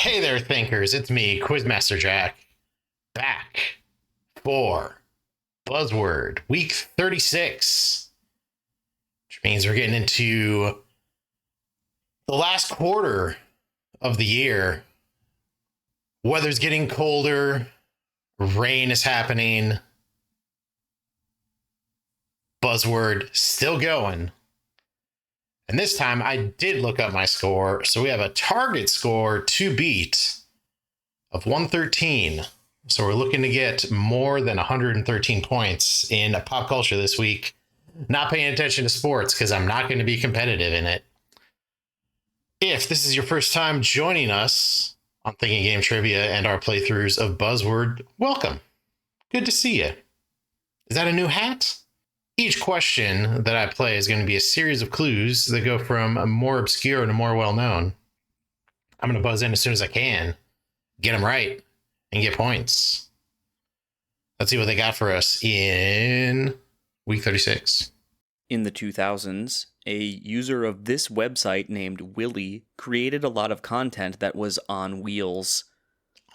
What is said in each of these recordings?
Hey there, thinkers. It's me, Quizmaster Jack, back for Buzzword, week 36, which means we're getting into the last quarter of the year. Weather's getting colder, rain is happening. Buzzword still going. And this time I did look up my score, so we have a target score to beat of 113. So we're looking to get more than 113 points in pop culture this week. Not paying attention to sports because I'm not going to be competitive in it. If this is your first time joining us on Thinking Game Trivia and our playthroughs of Buzzword, welcome. Good to see you. Is that a new hat? Each question that I play is going to be a series of clues that go from a more obscure to more well-known. I'm going to buzz in as soon as I can, get them right, and get points. Let's see what they got for us in week 36. In the 2000s, a user of this website named Willie created a lot of content that was on wheels.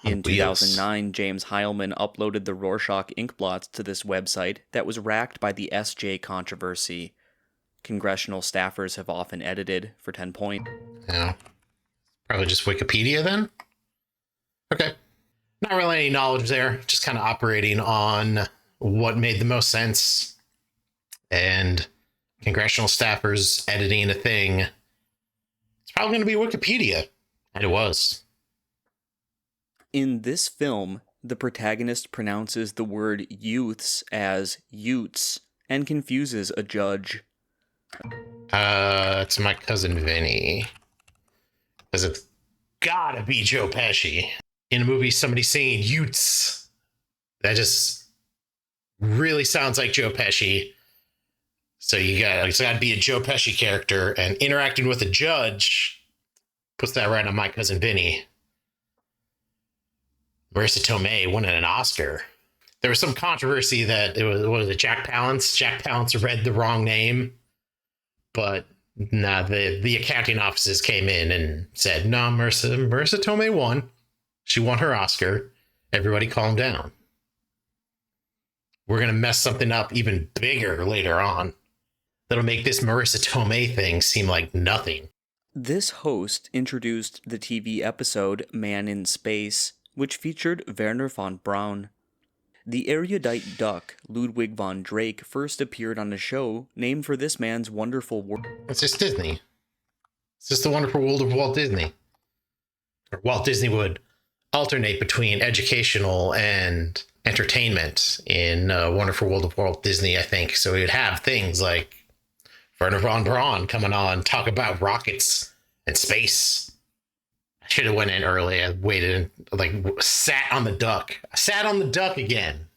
In 2009, James Heilman uploaded the Rorschach inkblots to this website that was racked by the SJ controversy. Congressional staffers have often edited for 10 points. Yeah. Probably just Wikipedia then? Okay. Not really any knowledge there. Just kind of operating on what made the most sense. And congressional staffers editing a thing. It's probably going to be Wikipedia. And it was. In this film, the protagonist pronounces the word youths as utes and confuses a judge. It's my cousin Vinny. Because it's gotta be Joe Pesci. In a movie, somebody saying utes. That just really sounds like Joe Pesci. So it's gotta be a Joe Pesci character, and interacting with a judge puts that right on my cousin Vinny. Marissa Tomei winning an Oscar. There was some controversy that it was Jack Palance. Jack Palance read the wrong name, but the accounting offices came in and said, no, Marissa Tomei won. She won her Oscar. Everybody calm down. We're going to mess something up even bigger later on. That'll make this Marissa Tomei thing seem like nothing. This host introduced the TV episode Man in Space, which featured Werner von Braun. The erudite duck, Ludwig von Drake, first appeared on a show named for this man's wonderful world. It's just Disney. It's just the wonderful world of Walt Disney. Or Walt Disney would alternate between educational and entertainment in Wonderful World of Walt Disney, I think. So he would have things like Werner von Braun coming on, talk about rockets and space. I should have went in early. I waited and sat on the duck. I sat on the duck again.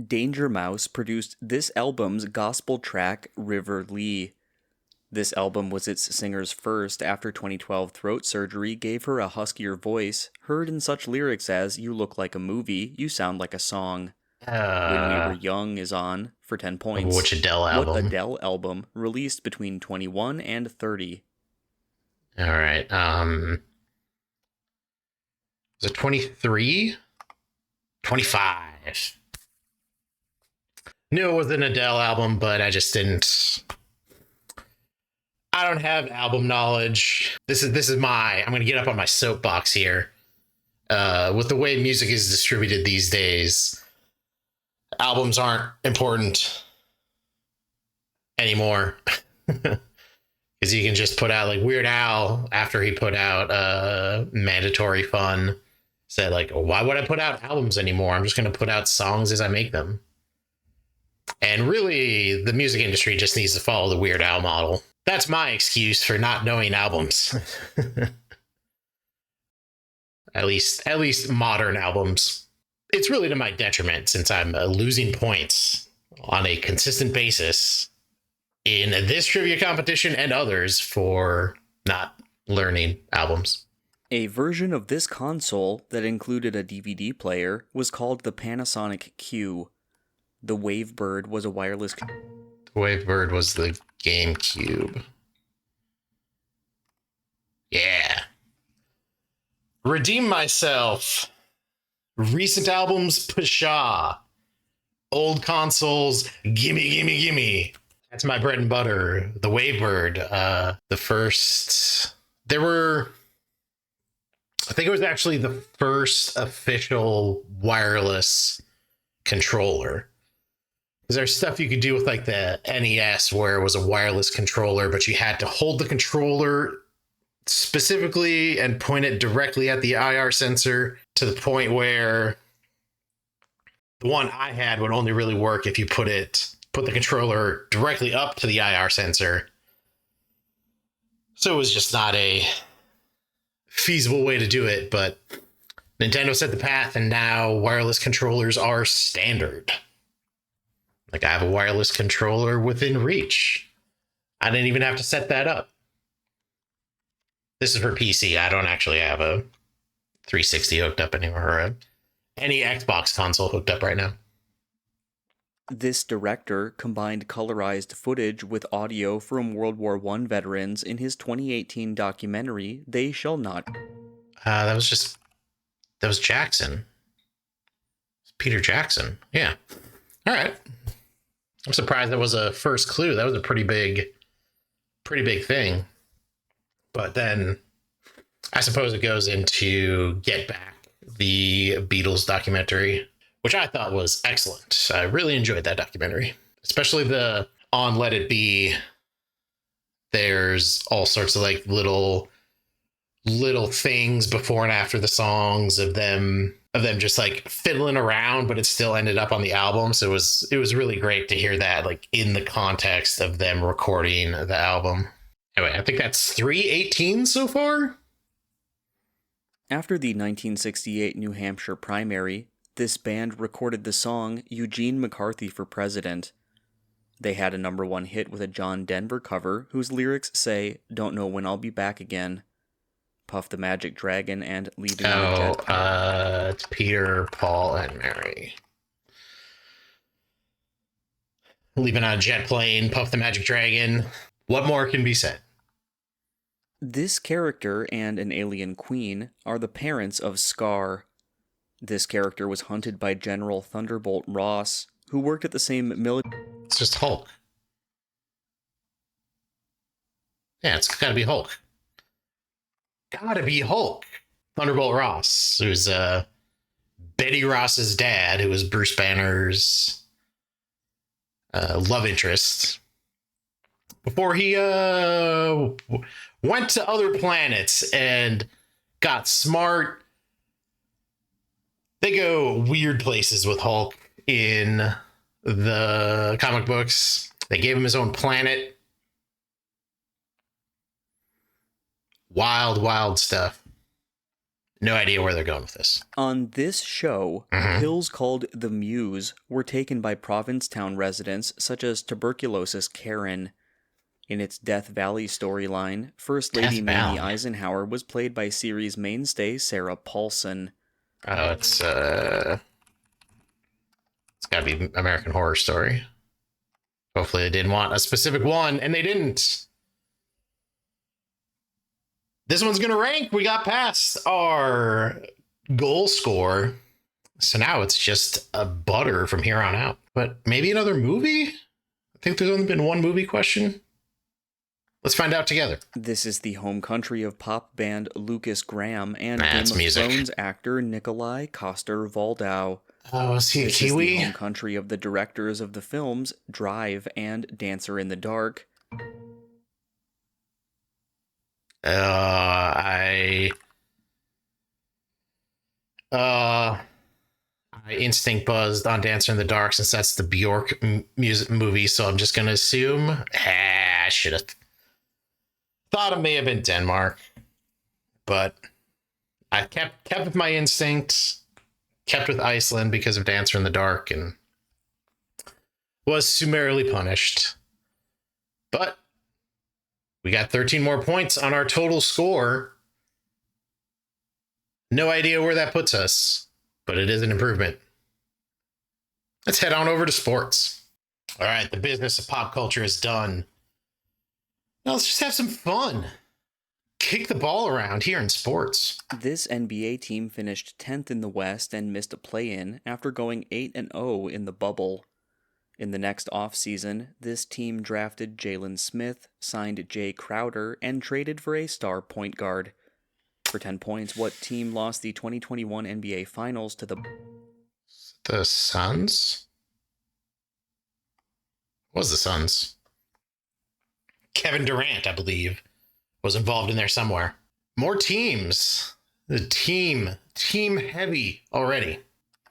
Danger Mouse produced this album's gospel track, River Lee. This album was its singer's first after 2012 throat surgery gave her a huskier voice, heard in such lyrics as, "You look like a movie, you sound like a song." When We Were Young is on for 10 points. Which Adele album? What Adele album released between 21 and 30? All right. Was it 23? 25. Knew it was an Adele album, but I just didn't. I don't have album knowledge. This is I'm going to get up on my soapbox here. With the way music is distributed these days, albums aren't important anymore. Because you can just put out, like Weird Al, after he put out Mandatory Fun, said why would I put out albums anymore? I'm just going to put out songs as I make them. And really, the music industry just needs to follow the Weird Al model. That's my excuse for not knowing albums. At least modern albums. It's really to my detriment since I'm losing points on a consistent basis in this trivia competition and others for not learning albums. A version of this console that included a DVD player was called the Panasonic Q. The Wavebird was a wireless... The Wavebird was the GameCube. Redeem myself. Recent albums, Pshaw. Old consoles, gimme, gimme, gimme. That's my bread and butter. The Wavebird. The first. There were. I think it was actually the first official wireless controller. Because there's stuff you could do with like the NES where it was a wireless controller, but you had to hold the controller specifically and point it directly at the IR sensor to the point where the one I had would only really work if you put the controller directly up to the IR sensor. So it was just not a feasible way to do it, but Nintendo set the path and now wireless controllers are standard. Like I have a wireless controller within reach. I didn't even have to set that up. This is for PC. I don't actually have a 360 hooked up anymore, or any Xbox console hooked up right now. This director combined colorized footage with audio from World War I veterans in his 2018 documentary, They Shall Not. That was Jackson. Peter Jackson. Yeah. All right. I'm surprised that was a first clue. That was a pretty big thing. But then I suppose it goes into Get Back, the Beatles documentary, which I thought was excellent. I really enjoyed that documentary, especially the on Let It Be. There's all sorts of like little things before and after the songs of them just like fiddling around, but it still ended up on the album. So it was really great to hear that like in the context of them recording the album. Anyway, I think that's 318 so far. After the 1968 New Hampshire primary, this band recorded the song Eugene McCarthy for President. They had a #1 hit with a John Denver cover whose lyrics say, "Don't know when I'll be back again." Puff the Magic Dragon and Leaving on a Jet Plane. It's Peter, Paul, and Mary. Leaving on a Jet Plane, Puff the Magic Dragon. What more can be said? This character and an alien queen are the parents of Scar. This character was hunted by General Thunderbolt Ross, who worked at the same military... It's just Hulk. Yeah, it's gotta be Hulk. Gotta be Hulk. Thunderbolt Ross, who's Betty Ross's dad, who was Bruce Banner's love interest. Before he went to other planets and got smart. They go weird places with Hulk in the comic books. They gave him his own planet. Wild, wild stuff. No idea where they're going with this. On this show, pills called the Muse were taken by Provincetown residents such as tuberculosis Karen. In its Death Valley storyline, First Lady Mamie Eisenhower was played by series mainstay Sarah Paulson. Oh, it's got to be American Horror Story. Hopefully they didn't want a specific one, and they didn't. This one's going to rank. We got past our goal score. So now it's just a butter from here on out. But maybe another movie? I think there's only been one movie question. Let's find out together. This is the home country of pop band Lucas Graham and Game of music. Thrones actor Nikolai Coster-Waldau. Oh, is he a This Kiwi? is the home country of the directors of the films Drive and Dancer in the Dark. I instinct buzzed on Dancer in the Dark since that's the Bjork music movie, so I'm just gonna assume I should have thought it may have been Denmark, but I kept with my instincts, kept with Iceland because of Dancer in the Dark, and was summarily punished. But we got 13 more points on our total score. No idea where that puts us, but it is an improvement. Let's head on over to sports. All right, the business of pop culture is done. Now let's just have some fun. kick the ball around here in sports. This NBA team finished 10th in the West and missed a play-in after going 8-0 in the bubble. In the next offseason, this team drafted Jalen Smith, signed Jay Crowder, and traded for a star point guard. For 10 points, what team lost the 2021 NBA Finals to the Suns? What was the Suns? Kevin Durant, I believe, was involved in there somewhere. More teams. The team heavy already.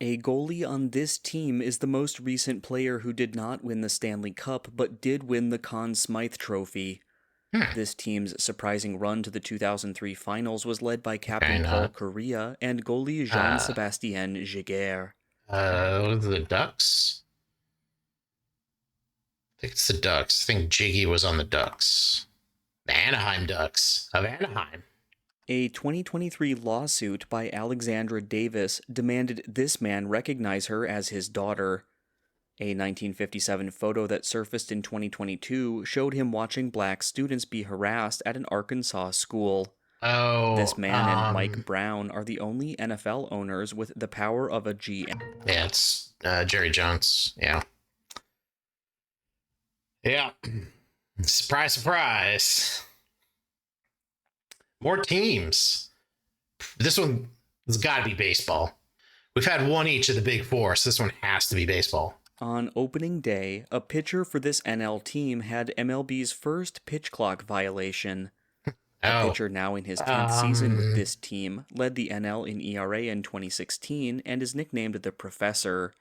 A goalie on this team is the most recent player who did not win the Stanley Cup, but did win the Conn Smythe Trophy. This team's surprising run to the 2003 finals was led by captain Paul Correa and goalie Jean-Sébastien Giguère. The Ducks? I think it's the Ducks. I think Jiggy was on the Ducks. The Anaheim Ducks of Anaheim. A 2023 lawsuit by Alexandra Davis demanded this man recognize her as his daughter. A 1957 photo that surfaced in 2022 showed him watching black students be harassed at an Arkansas school. This man and Mike Brown are the only NFL owners with the power of a GM. Yeah, it's Jerry Jones. Yeah. Yeah. Surprise, surprise. More teams. This one has got to be baseball. We've had one each of the big four, so this one has to be baseball. On opening day, a pitcher for this NL team had MLB's first pitch clock violation. The pitcher, now in his 10th season with this team, led the NL in ERA in 2016 and is nicknamed the Professor.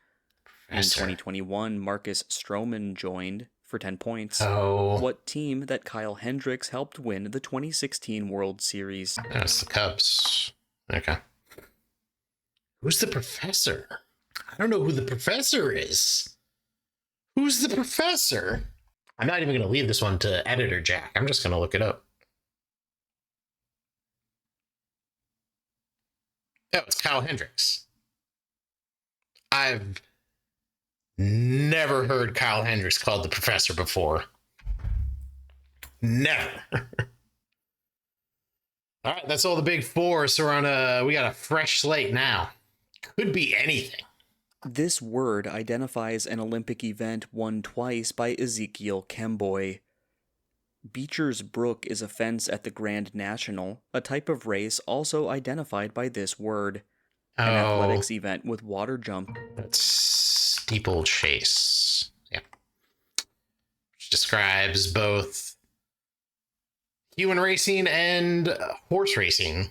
In 2021, Marcus Stroman joined for 10 points. What team that Kyle Hendricks helped win the 2016 World Series? That's the Cubs. Okay. Who's the Professor? I don't know who the Professor is. Who's the Professor? I'm not even going to leave this one to Editor Jack. I'm just going to look it up. Oh, it's Kyle Hendricks. I've never heard Kyle Hendricks called the Professor before. Never. All right, that's all the big four. So we got a fresh slate now. Could be anything. This word identifies an Olympic event won twice by Ezekiel Kemboy. Beecher's Brook is a fence at the Grand National, a type of race also identified by this word. An athletics event with water jump. That's steeplechase. Yeah. Which describes both human racing and horse racing.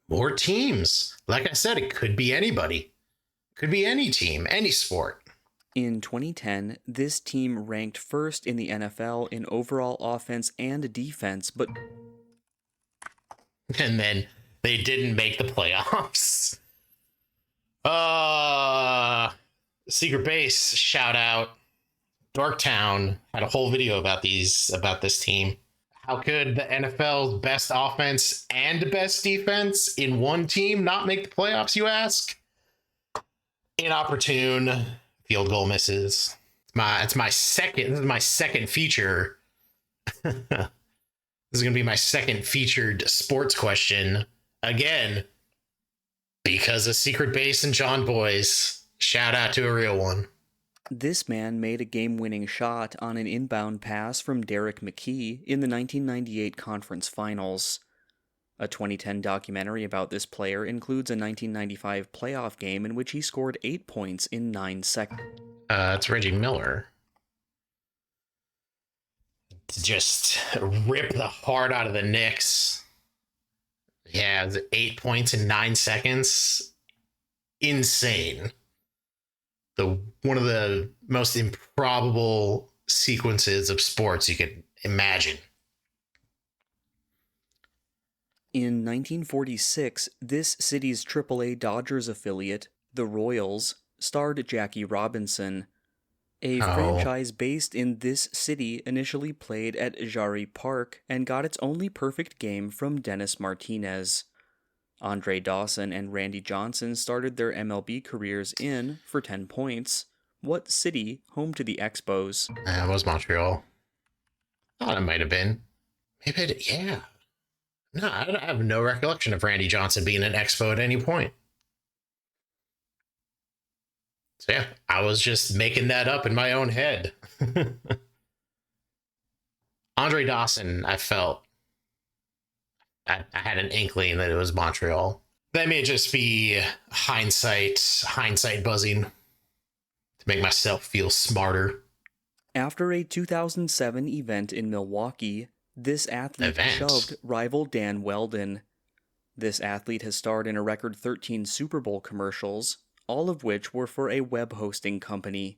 More teams. Like I said, it could be anybody. Could be any team, any sport. In 2010, this team ranked first in the NFL in overall offense and defense, but... And then they didn't make the playoffs. Secret Base, shout out. Dorktown had a whole video about this team. How could the NFL's best offense and best defense in one team not make the playoffs, you ask? Inopportune field goal misses. This is my second feature. This is going to be my second featured sports question. Again, because of Secret Base and John Boys. Shout out to a real one. This man made a game-winning shot on an inbound pass from Derek McKee in the 1998 conference finals. A 2010 documentary about this player includes a 1995 playoff game in which he scored 8 points in 9 seconds. It's Reggie Miller. To just rip the heart out of the Knicks. Yeah, it was 8 points in 9 seconds. Insane. One of the most improbable sequences of sports you could imagine. In 1946, this city's AAA Dodgers affiliate, the Royals, starred Jackie Robinson. A franchise based in this city initially played at Jari Park and got its only perfect game from Dennis Martinez. Andre Dawson and Randy Johnson started their MLB careers in, for 10 points, what city home to the Expos? It was Montreal. Thought it might have been. Maybe I did. Yeah. No, I have no recollection of Randy Johnson being an Expo at any point. So yeah, I was just making that up in my own head. Andre Dawson, I felt I had an inkling that it was Montreal. That may just be hindsight buzzing to make myself feel smarter. After a 2007 event in Milwaukee, this athlete shoved rival Dan Weldon. This athlete has starred in a record 13 Super Bowl commercials, all of which were for a web hosting company.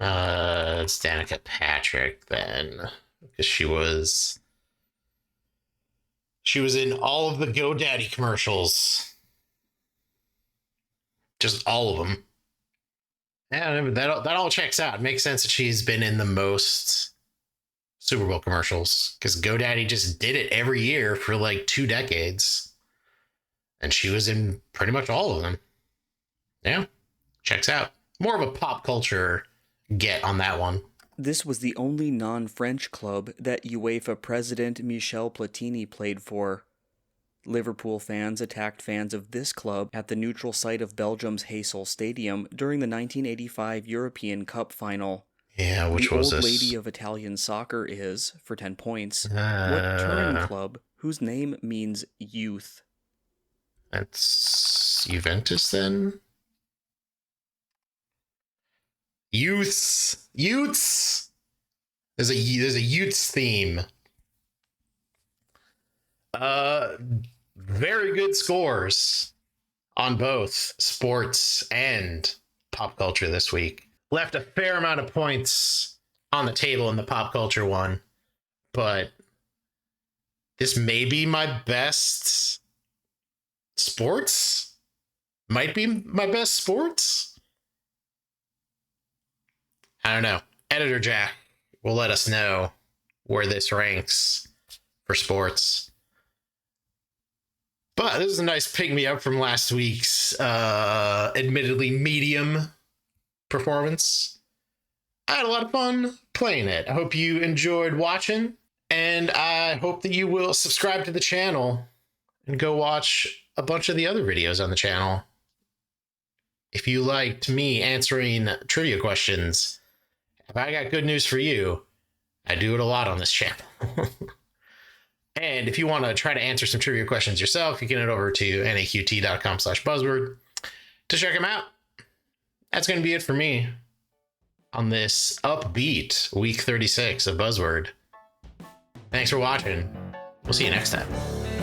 It's Danica Patrick then, because she was in all of the GoDaddy commercials. Just all of them. Yeah, that all checks out. It makes sense that she's been in the most Super Bowl commercials, because GoDaddy just did it every year for like 2 decades. And she was in pretty much all of them. Yeah, checks out. More of a pop culture get on that one. This was the only non-French club that UEFA president Michel Platini played for. Liverpool fans attacked fans of this club at the neutral site of Belgium's Heysel Stadium during the 1985 European Cup final. Yeah, which was the old lady of Italian soccer is, for 10 points, what touring club whose name means youth? That's Juventus then? Youths. There's a youths theme. Very good scores on both sports and pop culture this week. Left a fair amount of points on the table in the pop culture one, but this may be my best sports. Might be my best sports. I don't know. Editor Jack will let us know where this ranks for sports. But this is a nice pick-me-up from last week's admittedly medium performance. I had a lot of fun playing it. I hope you enjoyed watching, and I hope that you will subscribe to the channel and go watch a bunch of the other videos on the channel. If you liked me answering trivia questions, if I got good news for you, I do it a lot on this channel. And if you want to try to answer some trivia questions yourself, you can head over to naqt.com/buzzword to check them out. That's going to be it for me on this upbeat week 36 of Buzzword. Thanks for watching. We'll see you next time.